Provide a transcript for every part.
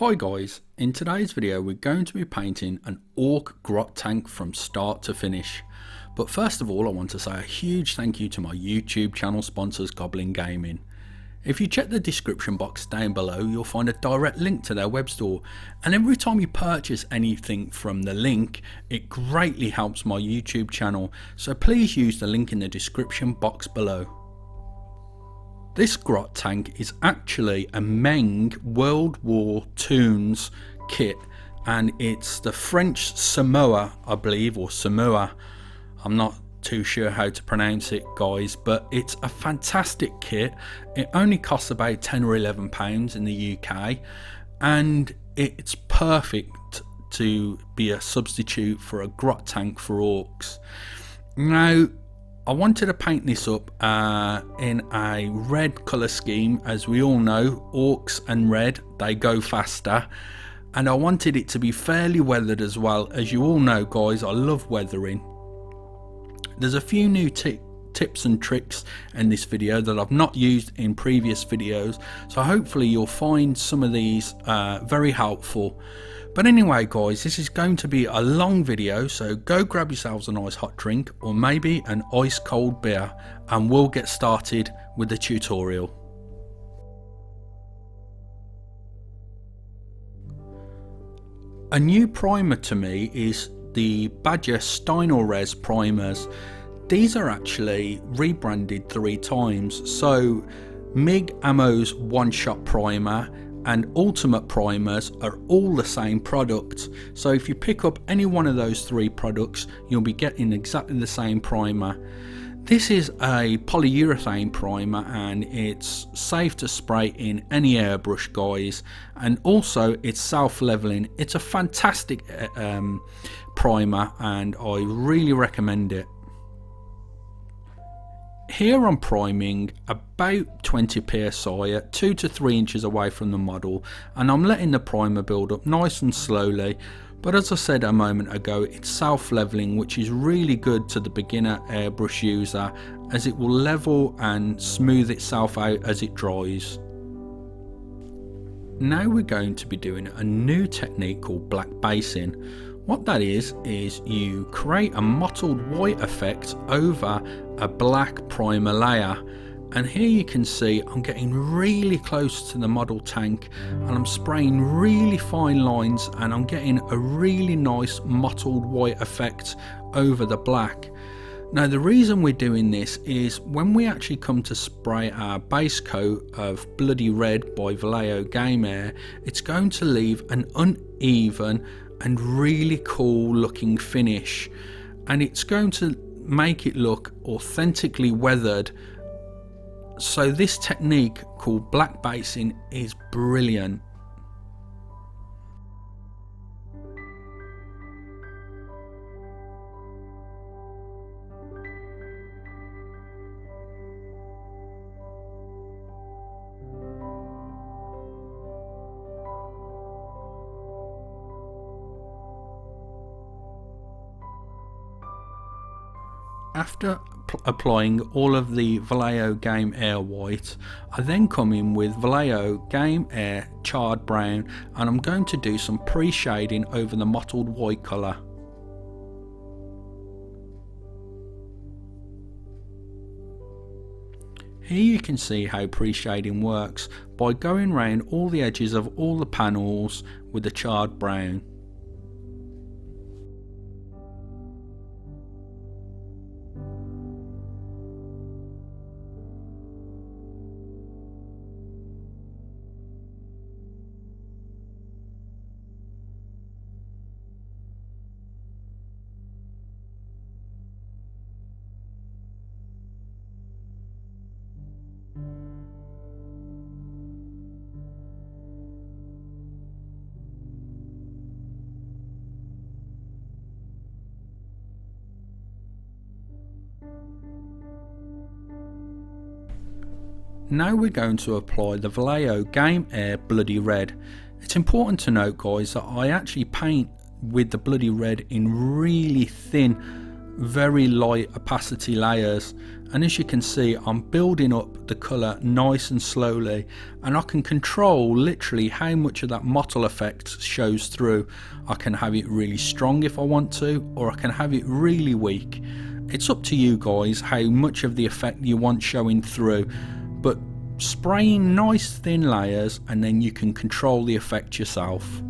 Hi guys, in today's video we're going to be painting an Ork Grot tank from start to finish. But first of all I want to say a huge thank you to my YouTube channel sponsors Goblin Gaming. If you check the description box down below you'll find a direct link to their web store, and every time you purchase anything from the link it greatly helps my YouTube channel, so please use the link in the description box below. This Grot tank is actually a Meng World War II's kit, and it's the French Samoa, I believe, or Samoa. I'm not too sure how to pronounce it guys, but it's a fantastic kit. It only costs about £10 or £11 in the UK, and it's perfect to be a substitute for a Grot tank for orcs. Now I wanted to paint this up in a red colour scheme. As we all know, orcs and red, they go faster, and I wanted it to be fairly weathered as well. As you all know guys, I love weathering. There's a few new tips and tricks in this video that I've not used in previous videos, so hopefully you'll find some of these very helpful. But anyway guys, this is going to be a long video, so go grab yourselves a nice hot drink or maybe an ice cold beer and we'll get started with the tutorial. A new primer to me is the Badger Steinores primers. These are actually rebranded 3 times, so MiG Ammo's one shot primer and Ultimate primers are all the same product, so if you pick up any one of those 3 products you'll be getting exactly the same primer. This is a polyurethane primer and it's safe to spray in any airbrush guys, and also it's self-leveling. It's a fantastic primer and I really recommend it. Here I'm priming about 20 psi at 2 to 3 inches away from the model, and I'm letting the primer build up nice and slowly, but as I said a moment ago, it's self-leveling, which is really good to the beginner airbrush user as it will level and smooth itself out as it dries. Now we're going to be doing a new technique called black basing. What that is you create a mottled white effect over a black primer layer, and here you can see I'm getting really close to the model tank and I'm spraying really fine lines and I'm getting a really nice mottled white effect over the black. Now the reason we're doing this is when we actually come to spray our base coat of Bloody Red by Vallejo Game Air, it's going to leave an uneven and really cool looking finish, and it's going to make it look authentically weathered. So this technique called black basing is brilliant. After applying all of the Vallejo Game Air white, I then come in with Vallejo Game Air charred brown, and I'm going to do some pre-shading over the mottled white colour. Here you can see how pre-shading works by going round all the edges of all the panels with the charred brown. Now we're going to apply the Vallejo Game Air Bloody Red. It's important to note guys that I actually paint with the Bloody Red in really thin very light opacity layers, and as you can see I'm building up the colour nice and slowly, and I can control literally how much of that mottle effect shows through. I can have it really strong if I want to, or I can have it really weak. It's up to you guys how much of the effect you want showing through, but spraying nice thin layers and then you can control the effect yourself.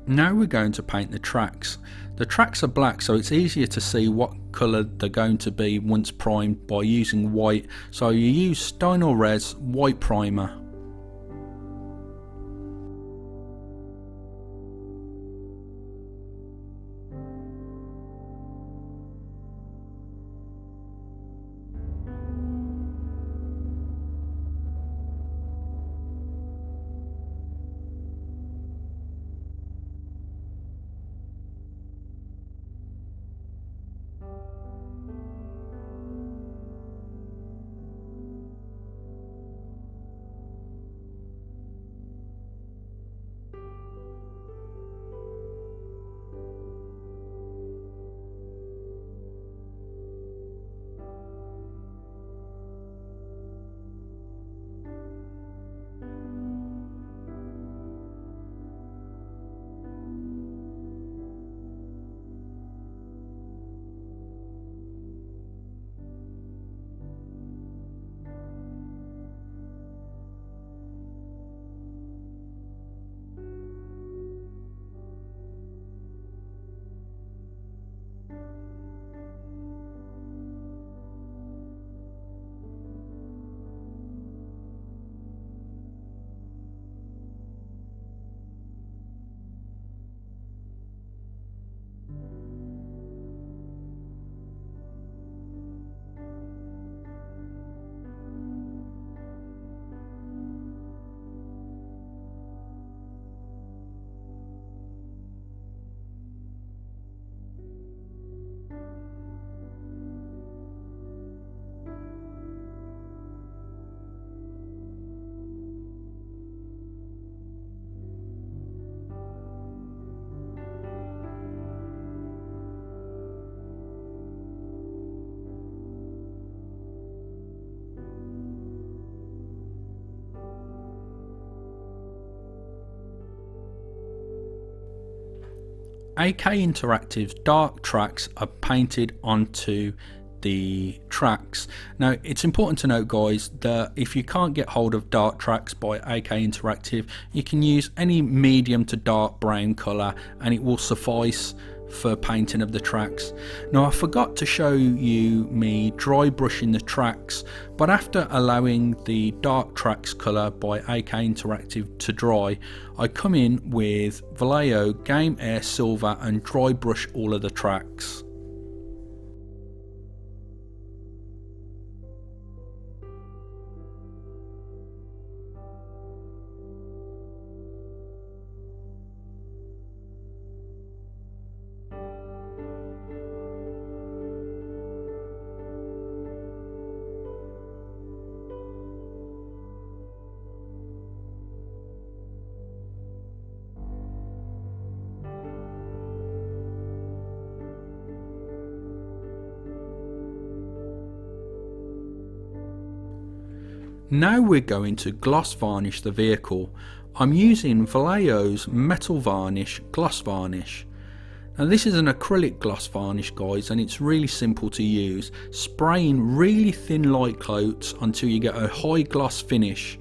Now we're going to paint the tracks. The tracks are black, so it's easier to see what colour they're going to be once primed by using white. So you use Stynel Res white primer. AK Interactive's dark tracks are painted onto the tracks. Now it's important to note, guys, that if you can't get hold of dark tracks by AK Interactive, you can use any medium to dark brown colour and it will suffice for painting of the tracks. Now I forgot to show you me dry brushing the tracks, but after allowing the dark tracks colour by AK Interactive to dry, I come in with Vallejo Game Air Silver and dry brush all of the tracks. Now we're going to gloss varnish the vehicle. I'm using Vallejo's metal varnish gloss varnish. Now this is an acrylic gloss varnish, guys, and it's really simple to use, spraying really thin light coats until you get a high gloss finish.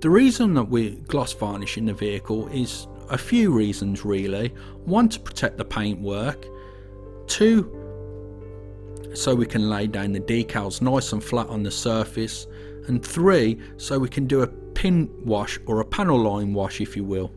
The reason that we're gloss varnishing the vehicle is a few reasons really. One, to protect the paintwork. Two, so we can lay down the decals nice and flat on the surface. And three, so we can do a pin wash or a panel line wash, if you will.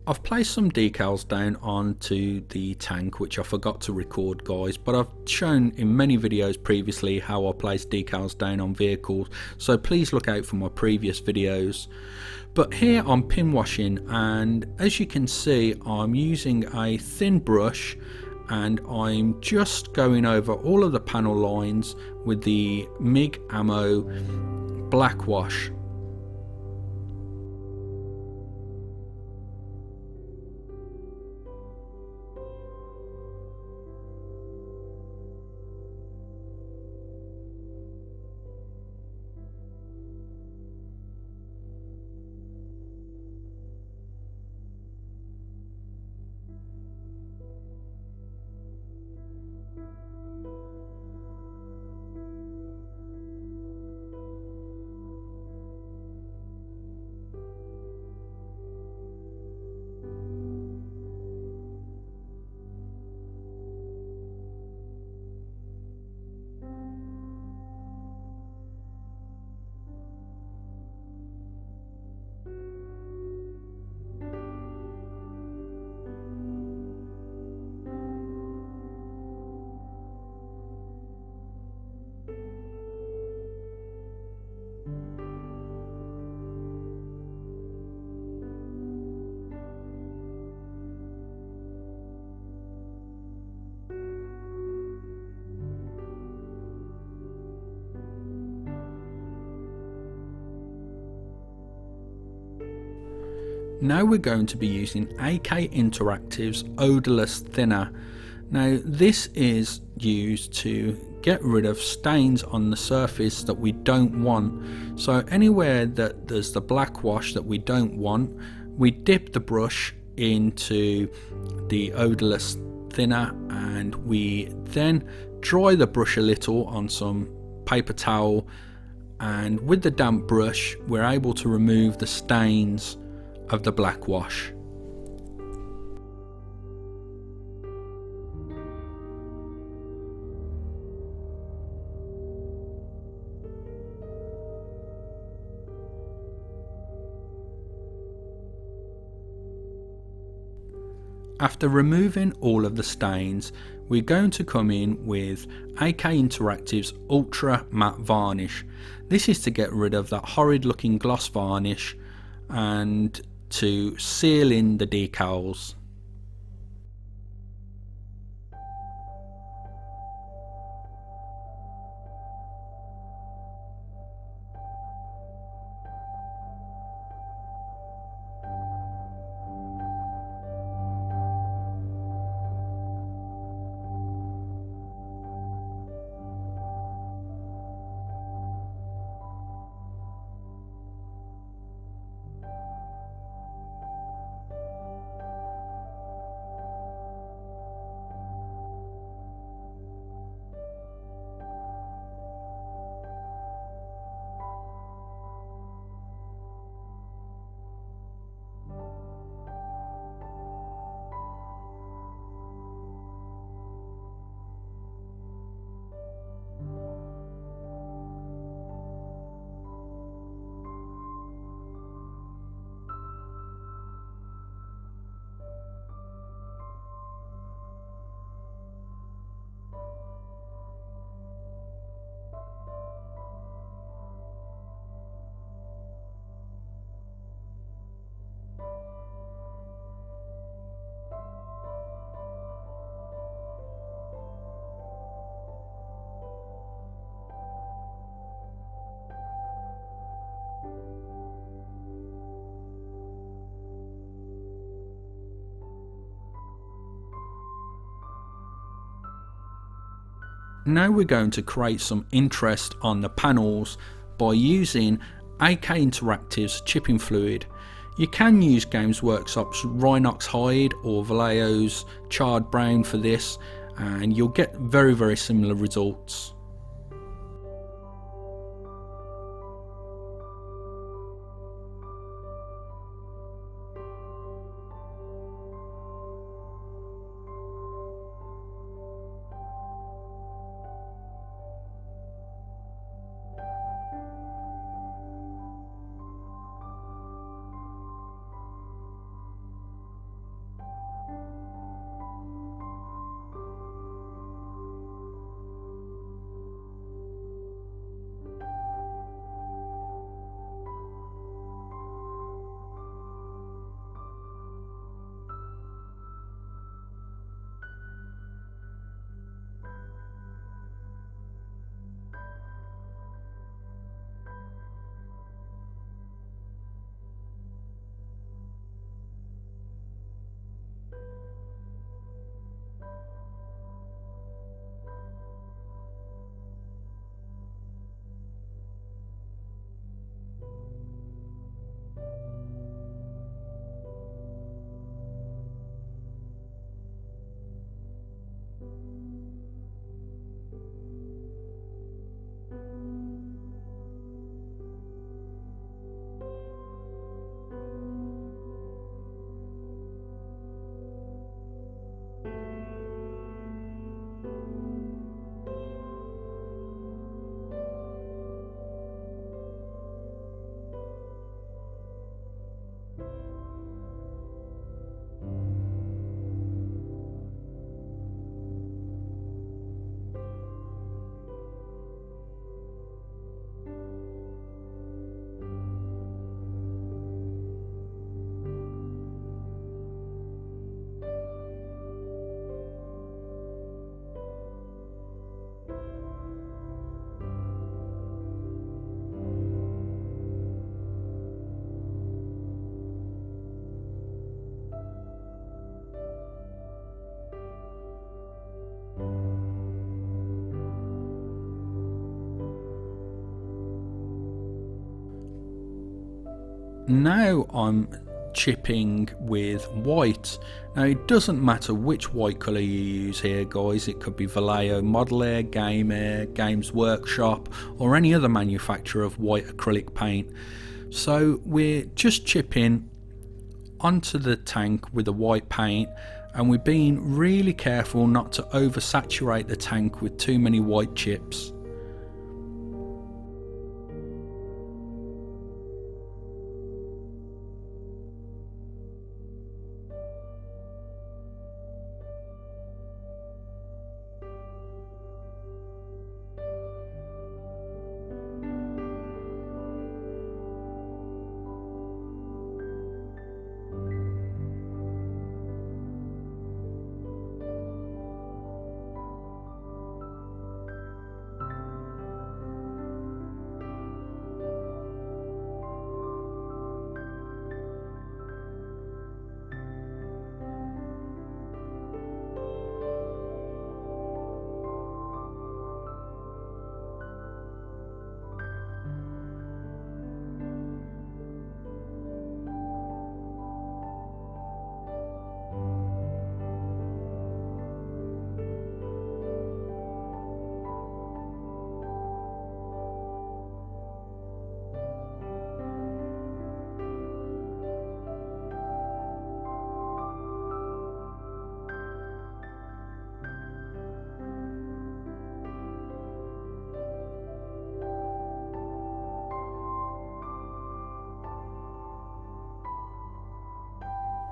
I've placed some decals down onto the tank, which I forgot to record, guys, but I've shown in many videos previously how I place decals down on vehicles, so please look out for my previous videos. But here I'm pin washing, and as you can see I'm using a thin brush and I'm just going over all of the panel lines with the MIG Ammo black wash. Now we're going to be using AK Interactive's odorless thinner. Now this is used to get rid of stains on the surface that we don't want. So anywhere that there's the black wash that we don't want, we dip the brush into the odorless thinner and we then dry the brush a little on some paper towel, and with the damp brush we're able to remove the stains of the black wash. After removing all of the stains, we're going to come in with AK Interactive's Ultra Matte Varnish. This is to get rid of that horrid looking gloss varnish and to seal in the decals. Now we're going to create some interest on the panels by using AK Interactive's chipping fluid. You can use Games Workshop's Rhinox Hide or Vallejo's Charred Brown for this, and you'll get very similar results. Now I'm chipping with white. Now it doesn't matter which white colour you use here, guys. It could be Vallejo, Model Air, Game Air, Games Workshop, or any other manufacturer of white acrylic paint. So we're just chipping onto the tank with the white paint, and we're being really careful not to oversaturate the tank with too many white chips.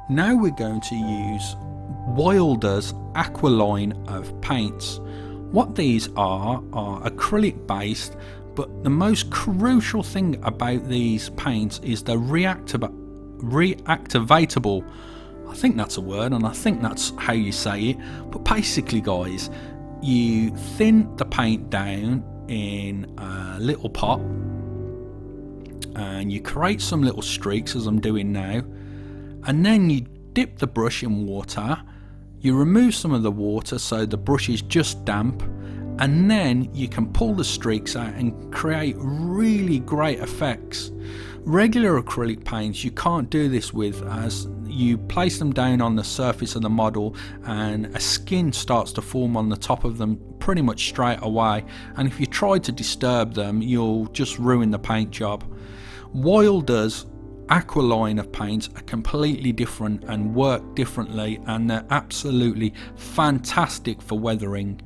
Now we're going to use Wilder's Aqua line of paints. What these are acrylic based, but the most crucial thing about these paints is they're reactivatable. I think that's a word, and I think that's how you say it. But basically, guys, you thin the paint down in a little pot and you create some little streaks, as I'm doing now, and then you dip the brush in water. You remove some of the water so the brush is just damp, and then you can pull the streaks out and create really great effects. Regular acrylic paints you can't do this with, as you place them down on the surface of the model and a skin starts to form on the top of them pretty much straight away, and if you try to disturb them you'll just ruin the paint job. Wilder's aqua line of paints are completely different and work differently, and they're absolutely fantastic for weathering.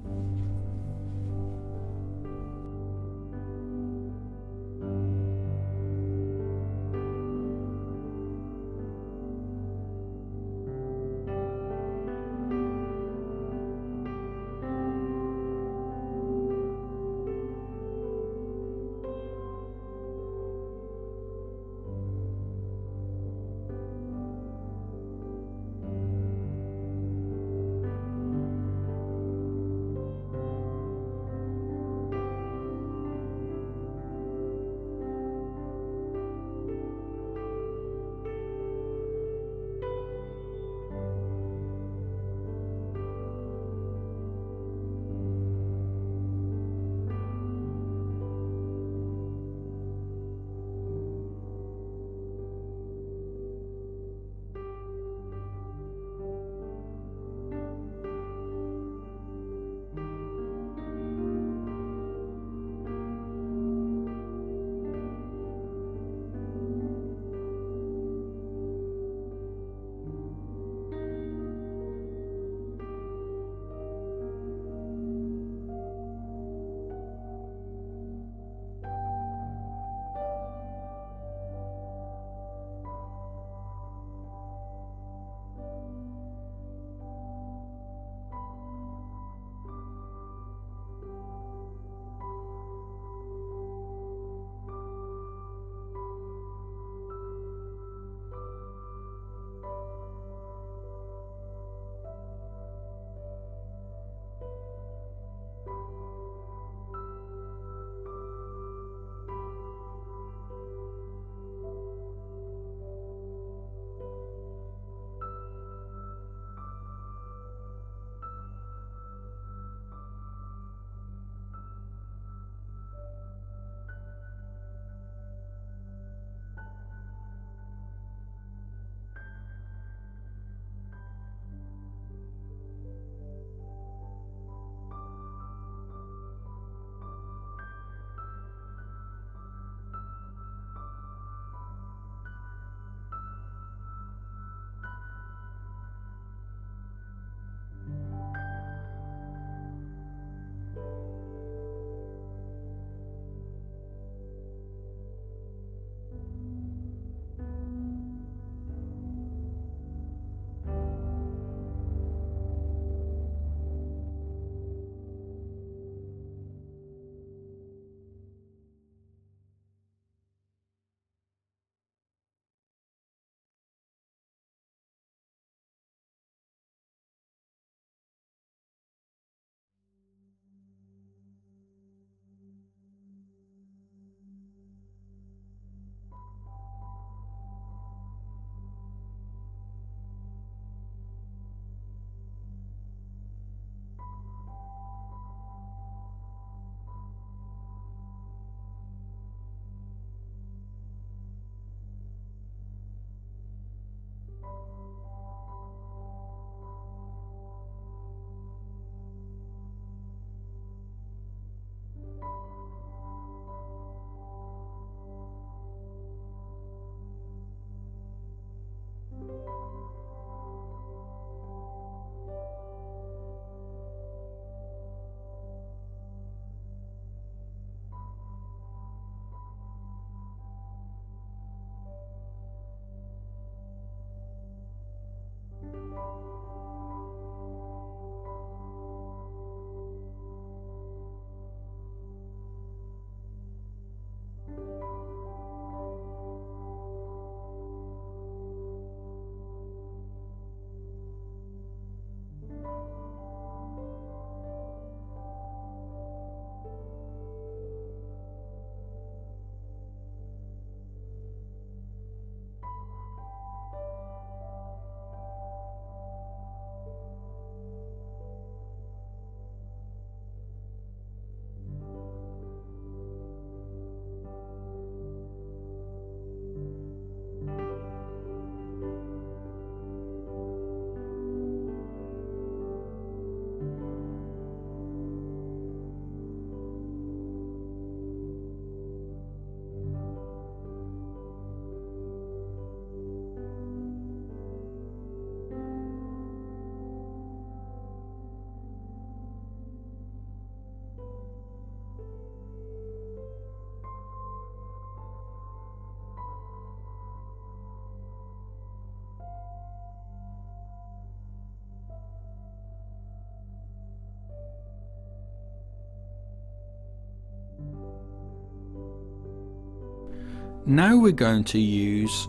Now we're going to use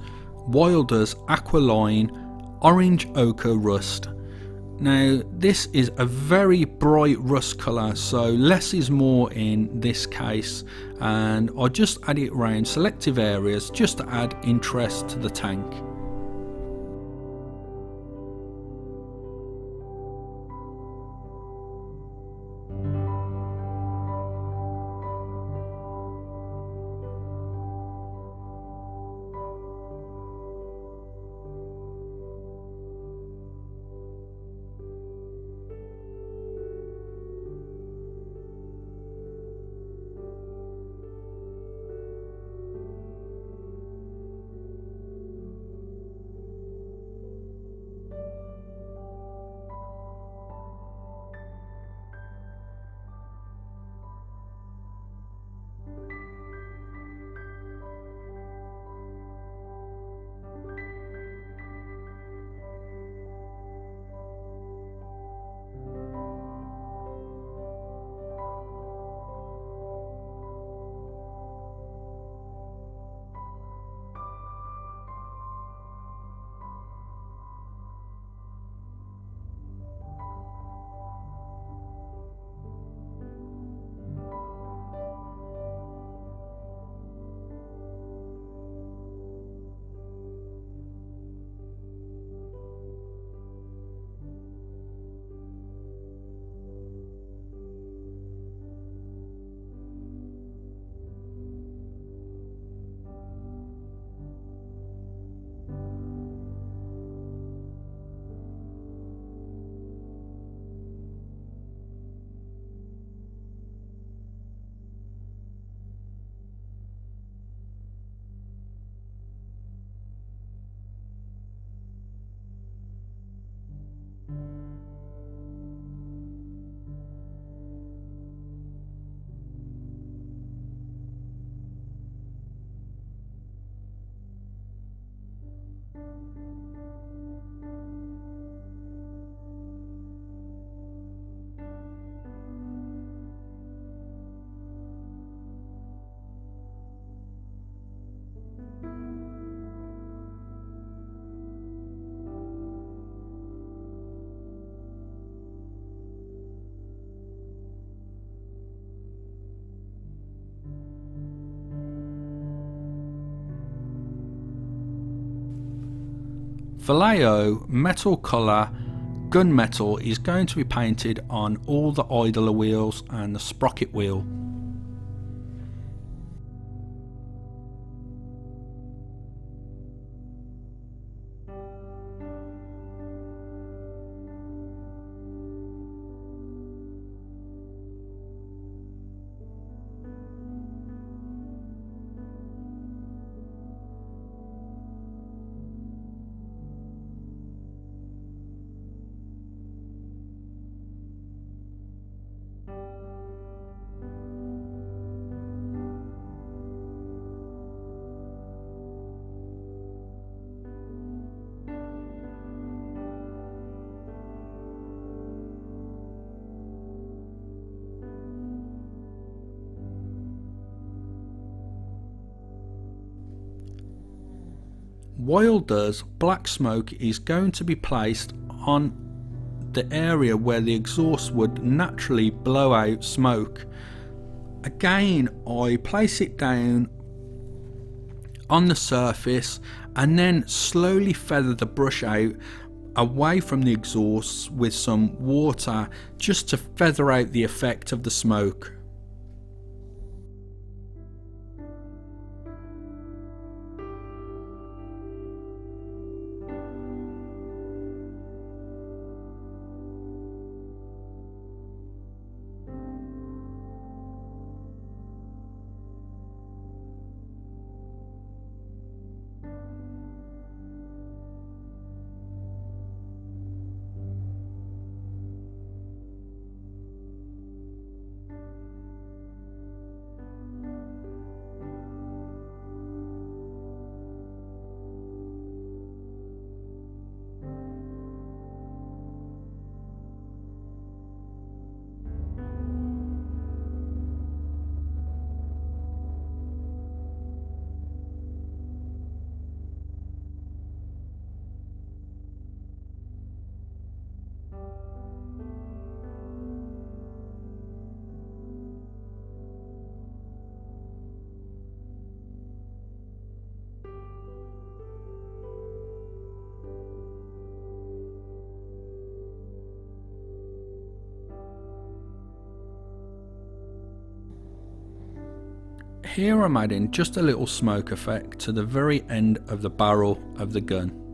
Wilder's Aqualine Orange Ochre Rust. Now this is a very bright rust colour, so less is more in this case, and I just add it around selective areas just to add interest to the tank. Vallejo metal colour gunmetal is going to be painted on all the idler wheels and the sprocket wheel. Wilder's black smoke is going to be placed on the area where the exhaust would naturally blow out smoke. Again, I place it down on the surface and then slowly feather the brush out away from the exhaust with some water just to feather out the effect of the smoke. Here I'm adding just a little smoke effect to the very end of the barrel of the gun.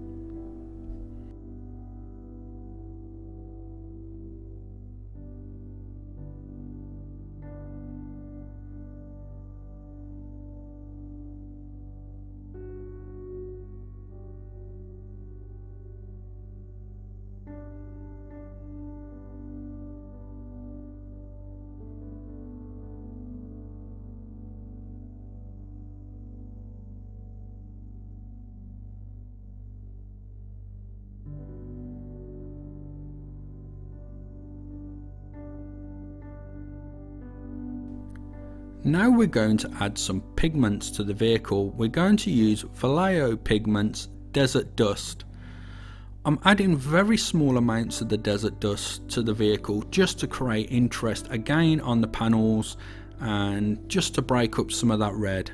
Now we're going to add some pigments to the vehicle. We're going to use Vallejo Pigment's Desert Dust. I'm adding very small amounts of the desert dust to the vehicle just to create interest again on the panels and just to break up some of that red.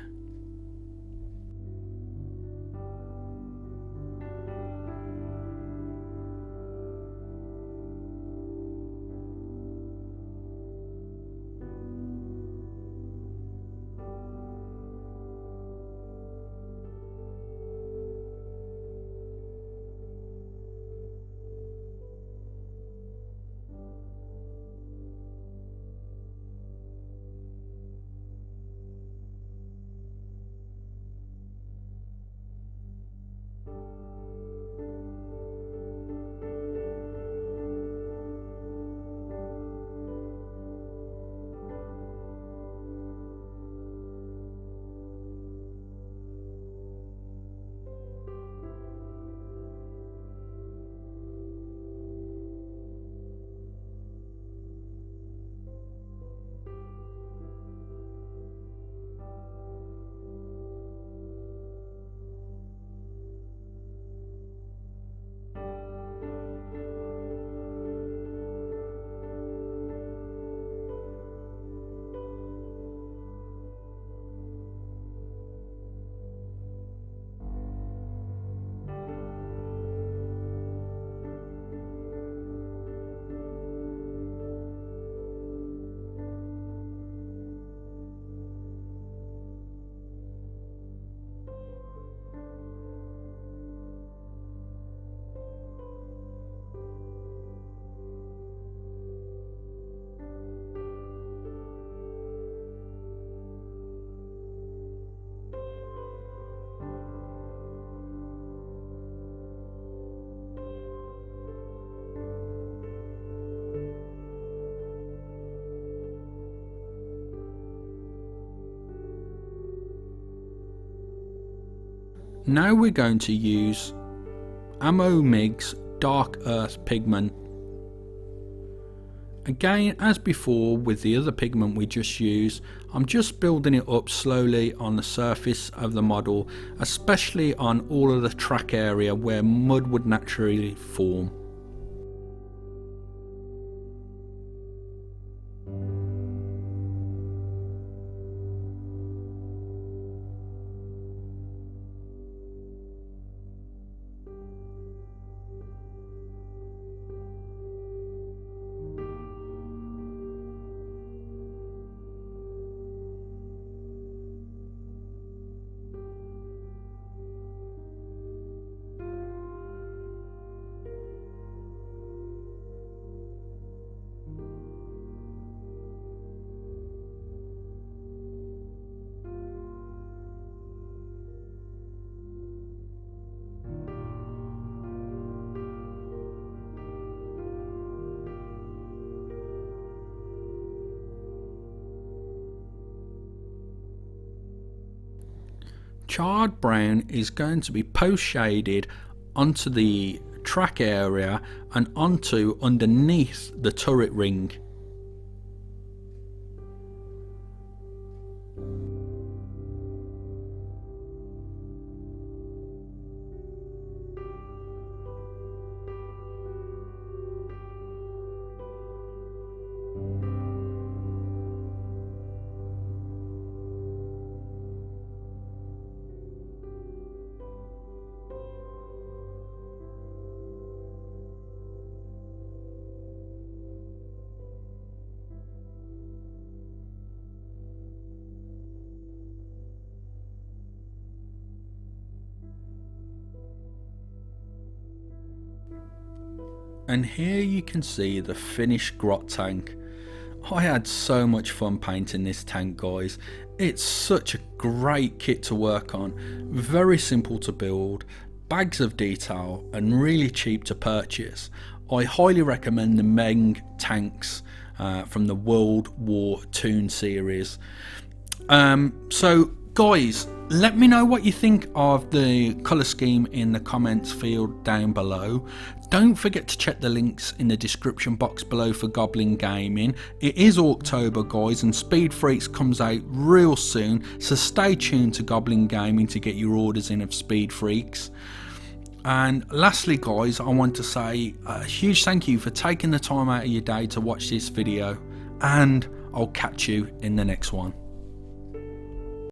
Now we're going to use Ammo Mig's Dark Earth Pigment. Again, as before with the other pigment we just used, I'm just building it up slowly on the surface of the model, especially on all of the track area where mud would naturally form. Charred brown is going to be post shaded onto the track area and onto underneath the turret ring. And here you can see the finished Grot tank. I had so much fun painting this tank, guys. It's such a great kit to work on, very simple to build, bags of detail and really cheap to purchase. I highly recommend the Meng tanks from the World War Toon series. So guys, let me know what you think of the colour scheme in the comments field down below. Don't forget to check the links in the description box below for Goblin Gaming. It is Orktober, guys, and Speed Freaks comes out real soon, so stay tuned to Goblin Gaming to get your orders in of Speed Freaks. And lastly, guys, I want to say a huge thank you for taking the time out of your day to watch this video, and I'll catch you in the next one.